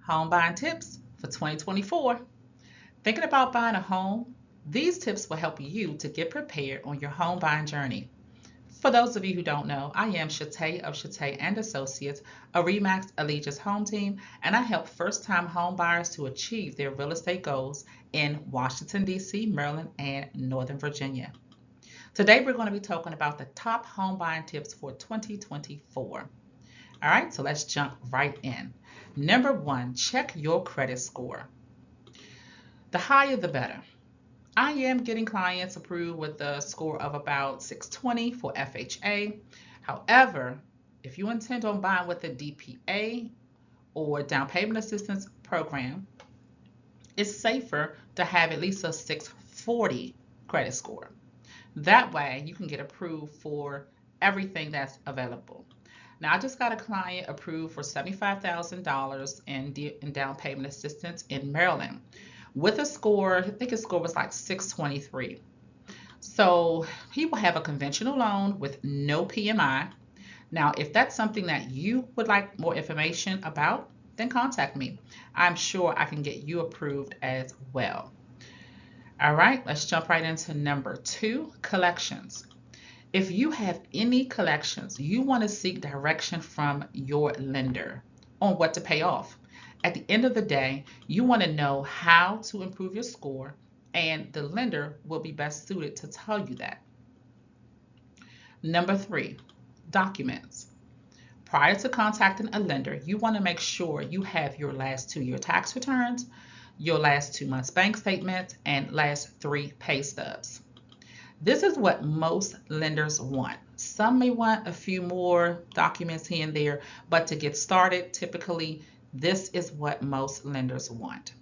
Home buying tips for 2024. Thinking about buying a home? These tips will help you to get prepared on your home buying journey. For those of you who don't know, I am Shataa of Shataa Associates, a REMAX Allegiance home team, and I help first-time home buyers to achieve their real estate goals in Washington, D.C., Maryland, and Northern Virginia. Today, we're going to be talking about the top home buying tips for 2024. All right, so let's jump right in. Number one, check your credit score. The higher, the better. I am getting clients approved with a score of about 620 for FHA. However, if you intend on buying with a DPA or down payment assistance program, it's safer to have at least a 640 credit score. That way, you can get approved for everything that's available. Now, I just got a client approved for $75,000 in down payment assistance in Maryland with a score, I think his score was like 623. So he will have a conventional loan with no PMI. Now, if that's something that you would like more information about, then contact me. I'm sure I can get you approved as well. All right, let's jump right into number two, collections. If you have any collections, you want to seek direction from your lender on what to pay off. At the end of the day, you want to know how to improve your score, and the lender will be best suited to tell you that. Number three, documents. Prior to contacting a lender, you want to make sure you have your last 2-year tax returns, your last 2 months bank statements, and last 3 pay stubs. This is what most lenders want. Some may want a few more documents here and there, but to get started, typically, this is what most lenders want.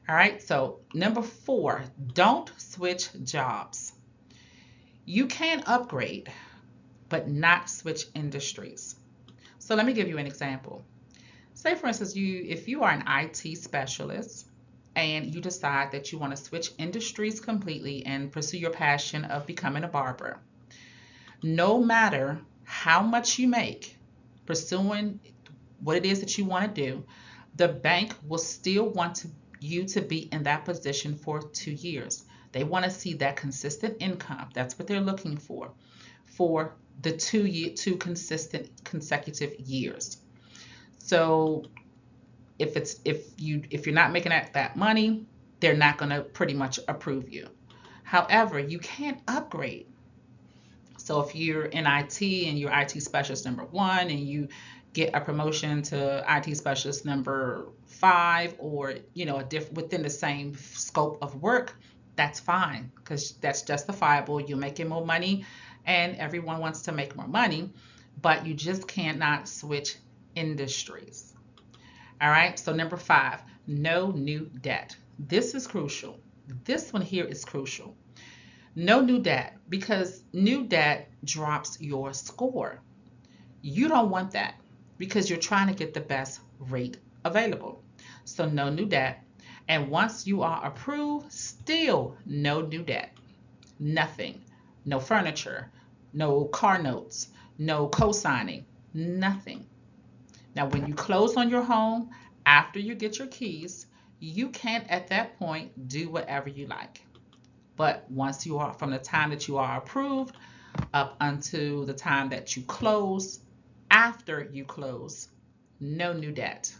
All right, so number 4, don't switch jobs. You can upgrade, but not switch industries. So let me give you an example. Say, for instance, if you are an IT specialist and you decide that you want to switch industries completely and pursue your passion of becoming a barber. No matter how much you make pursuing what it is that you want to do, the bank will still want you to be in that position for 2 years. They want to see that consistent income. That's what they're looking for the 2 consistent consecutive years. So if you're not making that money, they're not going to pretty much approve you. However, you can upgrade. So if you're in IT and you're IT specialist number 1 and you get a promotion to IT specialist number 5, or within the same scope of work, that's fine, because that's justifiable. You're making more money and everyone wants to make more money, but you just cannot switch industries. All right, so number 5, no new debt. This is crucial. This one here is crucial. No new debt, because new debt drops your score. You don't want that because you're trying to get the best rate available. So no new debt. And once you are approved, still no new debt. Nothing. No furniture, no car notes, no co-signing, nothing. Now, when you close on your home, after you get your keys, you can at that point do whatever you like. But from the time that you are approved up until the time that you close, after you close, no new debt.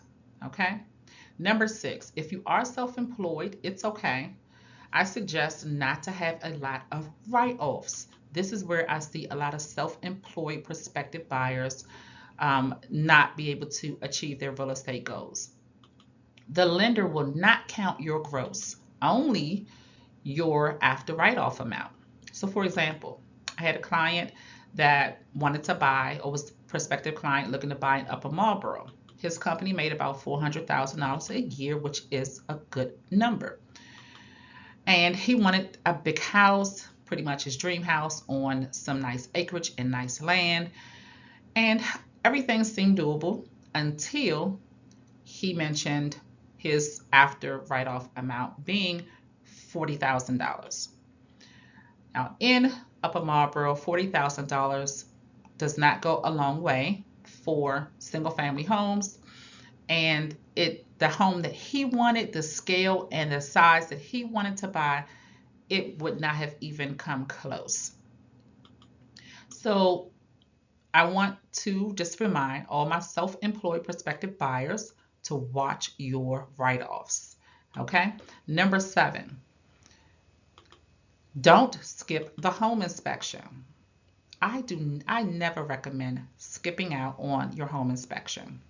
Okay? Number 6, if you are self-employed, it's okay. I suggest not to have a lot of write-offs. This is where I see a lot of self-employed prospective buyers not be able to achieve their real estate goals. The lender will not count your gross, only your after write-off amount. So for example, I had a client that wanted to buy, or was a prospective client looking to buy in Upper Marlboro. His company made about $400,000 a year, which is a good number. And he wanted a big house, pretty much his dream house, on some nice acreage and nice land. And everything seemed doable until he mentioned his after write-off amount being $40,000. Now, in Upper Marlboro, $40,000 does not go a long way for single-family homes, and it the home that he wanted, the scale and the size that he wanted to buy, it would not have even come close. So I want to just remind all my self-employed prospective buyers to watch your write-offs. Okay. Number 7, don't skip the home inspection. I never recommend skipping out on your home inspection.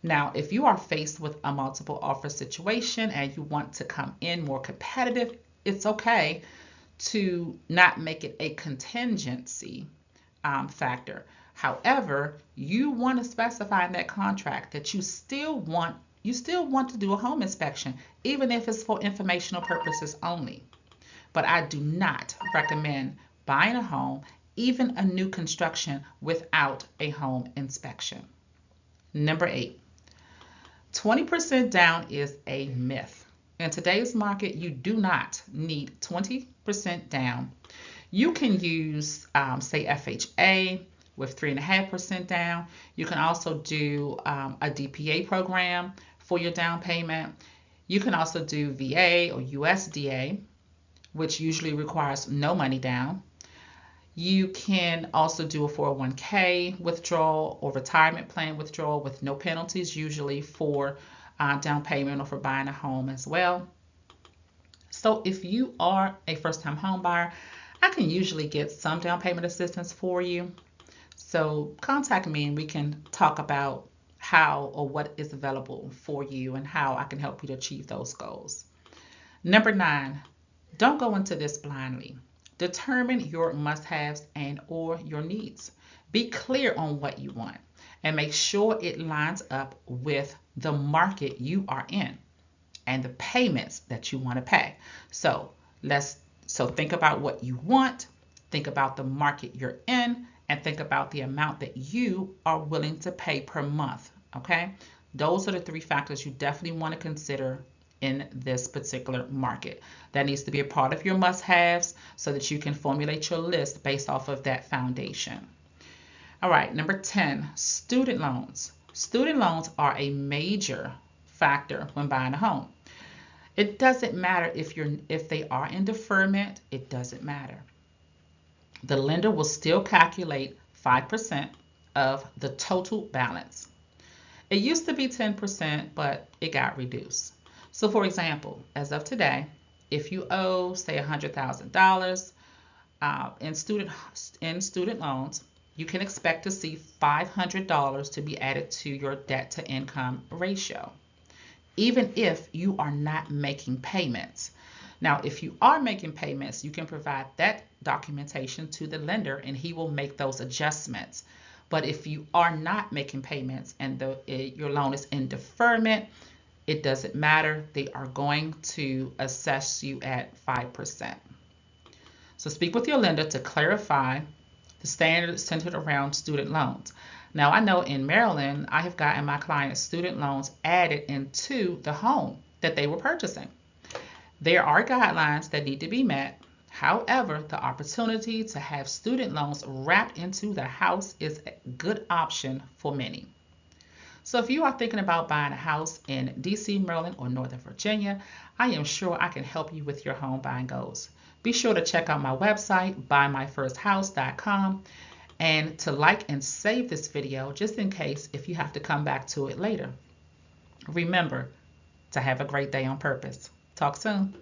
Now, if you are faced with a multiple offer situation and you want to come in more competitive, it's okay to not make it a contingency factor. However, you want to specify in that contract that you still want to do a home inspection, even if it's for informational purposes only. But I do not recommend buying a home, even a new construction, without a home inspection. Number 8, 20% down is a myth. In today's market, you do not need 20% down. You can use, say, FHA with 3.5% down. You can also do a DPA program for your down payment. You can also do VA or USDA, which usually requires no money down. You can also do a 401k withdrawal or retirement plan withdrawal with no penalties, usually for down payment or for buying a home as well. So if you are a first-time home buyer, I can usually get some down payment assistance for you. So contact me and we can talk about how or what is available for you and how I can help you to achieve those goals. Number 9, don't go into this blindly. Determine your must-haves and or your needs. Be clear on what you want and make sure it lines up with the market you are in and the payments that you want to pay. So think about what you want, think about the market you're in, and think about the amount that you are willing to pay per month. Okay? Those are the 3 factors you definitely want to consider in this particular market. That needs to be a part of your must-haves so that you can formulate your list based off of that foundation. All right, number 10, student loans. Student loans are a major factor when buying a home. It doesn't matter if they are in deferment, it doesn't matter. The lender will still calculate 5% of the total balance. It used to be 10%, but it got reduced. So for example, as of today, if you owe, say, $100,000 in student loans, you can expect to see $500 to be added to your debt to income ratio, even if you are not making payments. Now, if you are making payments, you can provide that documentation to the lender and he will make those adjustments. But if you are not making payments and your loan is in deferment, it doesn't matter. They are going to assess you at 5%. So speak with your lender to clarify the standards centered around student loans. Now, I know in Maryland, I have gotten my clients' student loans added into the home that they were purchasing. There are guidelines that need to be met. However, the opportunity to have student loans wrapped into the house is a good option for many. So if you are thinking about buying a house in DC, Maryland, or Northern Virginia, I am sure I can help you with your home buying goals. Be sure to check out my website, buymyfirsthouse.com, and to like and save this video just in case if you have to come back to it later. Remember to have a great day on purpose. Talk soon.